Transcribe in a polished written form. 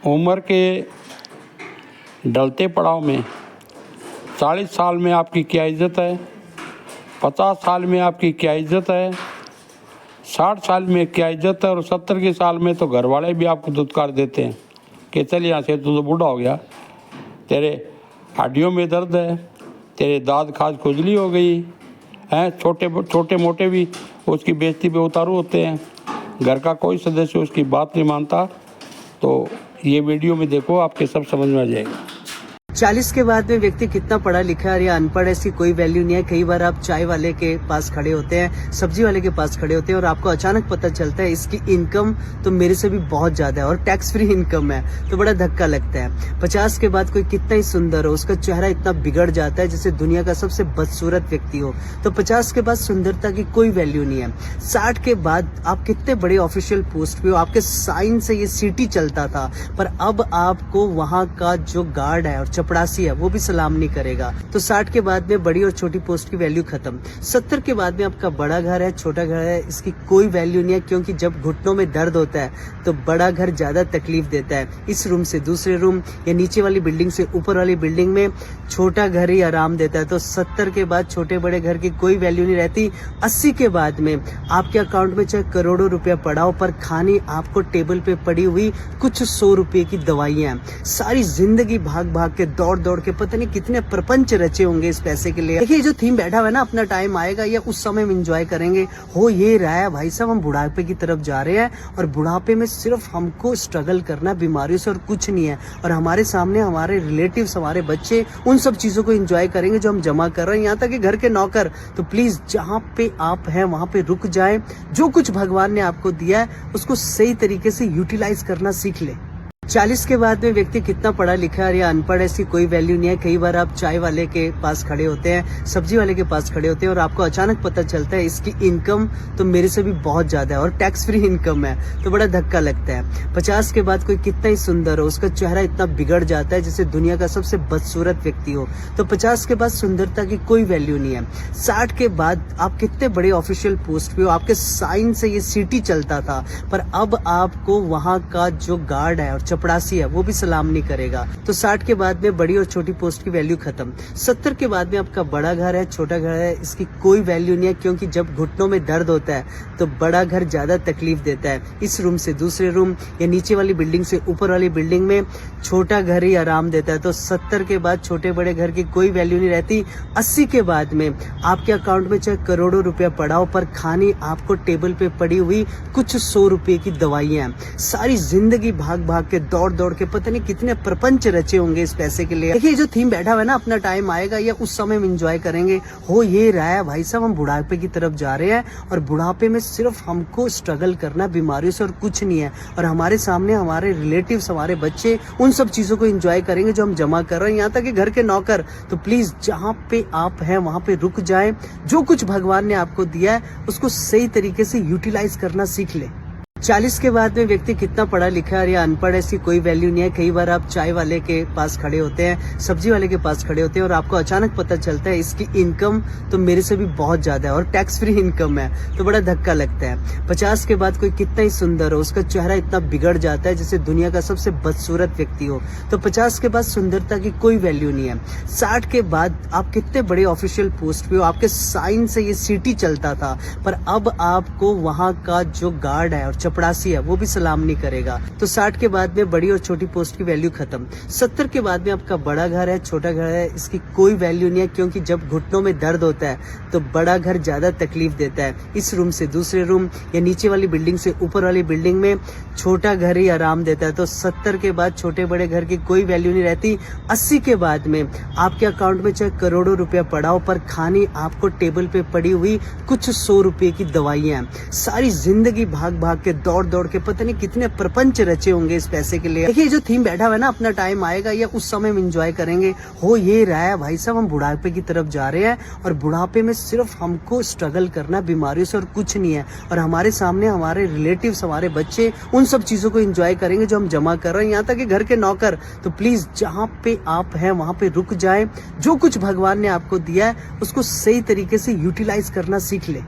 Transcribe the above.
उम्र के ढलते पड़ाव में 40 साल में आपकी क्या इज़्ज़त है, 50 साल में आपकी क्या इज़्ज़त है, 60 साल में क्या इज़्ज़त है और 70 के साल में तो घर वाले भी आपको धुतकार देते हैं कि चल यहाँ से, तू तो बूढ़ा हो गया, तेरे हड्डियों में दर्द है, तेरे दांत खाज खुजली हो गई है। छोटे मोटे भी उसकी बेइज्जती पे उतारू होते हैं। घर का कोई सदस्य उसकी बात नहीं मानता। तो ये वीडियो में देखो, आपके सब समझ में आ जाएगा। 40 के बाद में व्यक्ति कितना पढ़ा लिखा है या अनपढ़ है, इसकी कोई वैल्यू नहीं है। कई बार आप चाय वाले के पास खड़े होते हैं, सब्जी वाले के पास खड़े होते हैं और आपको अचानक पता चलता है इसकी इनकम तो मेरे से भी बहुत ज्यादा है और टैक्स फ्री इनकम है, तो बड़ा धक्का लगता है। 50 के बाद कोई कितना ही सुंदर हो, उसका चेहरा इतना बिगड़ जाता है जैसे दुनिया का सबसे बदसूरत व्यक्ति हो, तो 50 के बाद सुंदरता की कोई वैल्यू नहीं है। 60 के बाद आप कितने बड़े ऑफिशियल पोस्ट पे हो, आपके साइन से ये सिटी चलता था, पर अब आपको वहां का जो गार्ड है और चपड़ासी है वो भी सलाम नहीं करेगा। तो 60 के बाद में बड़ी और छोटी पोस्ट की वैल्यू खत्म। 70 के बाद में आपका बड़ा घर है, छोटा घर है, इसकी कोई वैल्यू नहीं है, क्योंकि जब घुटनों में दर्द होता है तो बड़ा घर ज्यादा तकलीफ देता है। इस रूम से दूसरे रूम या नीचे वाली बिल्डिंग से ऊपर वाली बिल्डिंग में छोटा घर ही आराम देता है। तो 70 के बाद छोटे बड़े घर की कोई वैल्यू नहीं रहती। 80 के बाद में आपके अकाउंट में चाहे करोड़ों रुपया पड़ा हो, पर खानी आपको टेबल पे पड़ी हुई कुछ 100 रुपए की दवाइयां हैं। सारी जिंदगी भाग भाग के दौड़ के पता नहीं कितने प्रपंच रचे होंगे इस पैसे के लिए। देखिए जो थीम बैठा हुआ है ना, अपना टाइम आएगा या उस समय में एंजॉय करेंगे, हो ये रहा है भाई साहब, हम बुढ़ापे की तरफ जा रहे हैं और बुढ़ापे में सिर्फ हमको स्ट्रगल करना बीमारियों से और कुछ नहीं है। और हमारे सामने हमारे रिलेटिव्स, हमारे बच्चे उन सब चीजों को एंजॉय करेंगे जो हम जमा कर रहे हैं, यहाँ तक कि घर के नौकर। तो प्लीज जहाँ पे आप हैं वहां पे रुक जाए। जो कुछ भगवान ने आपको दिया है उसको सही तरीके से यूटिलाइज करना सीख ले। 40 के बाद में व्यक्ति कितना पढ़ा लिखा है या अनपढ़ है, इसकी कोई वैल्यू नहीं है। कई बार आप चाय वाले के पास खड़े होते हैं, सब्जी वाले के पास खड़े होते हैं और आपको अचानक पता चलता है इसकी इनकम तो मेरे से भी बहुत ज्यादा है और टैक्स फ्री इनकम है, तो बड़ा धक्का लगता है। 50 के बाद कोई कितना ही सुंदर हो, उसका चेहरा इतना बिगड़ जाता है जैसे दुनिया का सबसे बदसूरत व्यक्ति हो, तो 50 के बाद सुंदरता की कोई वैल्यू नहीं है। 60 के बाद आप कितने बड़े ऑफिशियल पोस्ट पे हो, आपके साइन से ये सिटी चलता था, पर अब आपको वहां का जो गार्ड है और चपड़ासी है वो भी सलाम नहीं करेगा। तो 60 के बाद में बड़ी और छोटी पोस्ट की वैल्यू खत्म। 70 के बाद में आपका बड़ा घर है, छोटा घर है, इसकी कोई वैल्यू नहीं है, क्योंकि जब घुटनों में दर्द होता है तो बड़ा घर ज्यादा तकलीफ देता है। इस रूम से दूसरे रूम या नीचे वाली बिल्डिंग से ऊपर वाली बिल्डिंग में छोटा घर ही आराम देता है। तो 70 के बाद छोटे बड़े घर की कोई वैल्यू नहीं रहती। 80 के बाद में आपके अकाउंट में चाहे करोड़ों रुपया पड़ा हो, पर खानी आपको टेबल पे पड़ी हुई कुछ 100 रुपए की दवाइयां हैं। सारी जिंदगी भाग भाग के दौड़ के पता नहीं कितने प्रपंच रचे होंगे इस पैसे के लिए। देखिए जो थीम बैठा हुआ है ना, अपना टाइम आएगा या उस समय में एंजॉय करेंगे, हो ये रहा है भाई साहब, हम बुढ़ापे की तरफ जा रहे हैं और बुढ़ापे में सिर्फ हमको स्ट्रगल करना बीमारियों से और कुछ नहीं है। और हमारे सामने हमारे रिलेटिव्स, हमारे बच्चे उन सब चीजों को एंजॉय करेंगे जो हम जमा कर रहे हैं, यहाँ तक कि घर के नौकर। तो प्लीज जहाँ पे आप हैं वहां पे रुक जाए। जो कुछ भगवान ने आपको दिया है उसको सही तरीके से यूटिलाइज करना सीख ले। 40 के बाद में व्यक्ति कितना पढ़ा लिखा है या अनपढ़ है, इसकी कोई वैल्यू नहीं है। कई बार आप चाय वाले के पास खड़े होते हैं, सब्जी वाले के पास खड़े होते हैं और आपको अचानक पता चलता है इसकी इनकम तो मेरे से भी बहुत ज्यादा है और टैक्स फ्री इनकम है, तो बड़ा धक्का लगता है। 50 के बाद कोई कितना ही सुंदर हो, उसका चेहरा इतना बिगड़ जाता है जैसे दुनिया का सबसे बदसूरत व्यक्ति हो, तो 50 के बाद सुंदरता की कोई वैल्यू नहीं है। 60 के बाद आप कितने बड़े ऑफिशियल पोस्ट पे हो, आपके साइन से ये सिटी चलता था, पर अब आपको वहां का जो गार्ड है और चपड़ासी है वो भी सलाम नहीं करेगा। तो 60 के बाद में बड़ी और छोटी पोस्ट की वैल्यू खत्म। 70 के बाद में आपका बड़ा घर है, छोटा घर है, इसकी कोई वैल्यू नहीं है, क्योंकि जब घुटनों में दर्द होता है तो बड़ा घर ज्यादा तकलीफ देता है। इस रूम से दूसरे रूम या नीचे वाली बिल्डिंग से ऊपर वाली बिल्डिंग में छोटा घर ही आराम देता है। तो 70 के बाद छोटे बड़े घर की कोई वैल्यू नहीं रहती। 80 के बाद में आपके अकाउंट में चाहे करोड़ों रुपया पड़ा हो, पर खानी आपको टेबल पे पड़ी हुई कुछ 100 रुपए की दवाइयां हैं। सारी जिंदगी भाग भाग के दौड़ के पता नहीं कितने प्रपंच रचे होंगे इस पैसे के लिए। देखिए जो थीम बैठा हुआ है ना, अपना टाइम आएगा या उस समय में एंजॉय करेंगे, हो ये रहा है भाई साहब, हम बुढ़ापे की तरफ जा रहे हैं और बुढ़ापे में सिर्फ हमको स्ट्रगल करना बीमारियों से और कुछ नहीं है। और हमारे सामने हमारे रिलेटिव्स, हमारे बच्चे उन सब चीजों को एंजॉय करेंगे जो हम जमा कर रहे हैं, यहाँ तक कि घर के नौकर। तो प्लीज जहाँ पे आप हैं वहां पे रुक जाए। जो कुछ भगवान ने आपको दिया है उसको सही तरीके से यूटिलाइज करना सीख ले।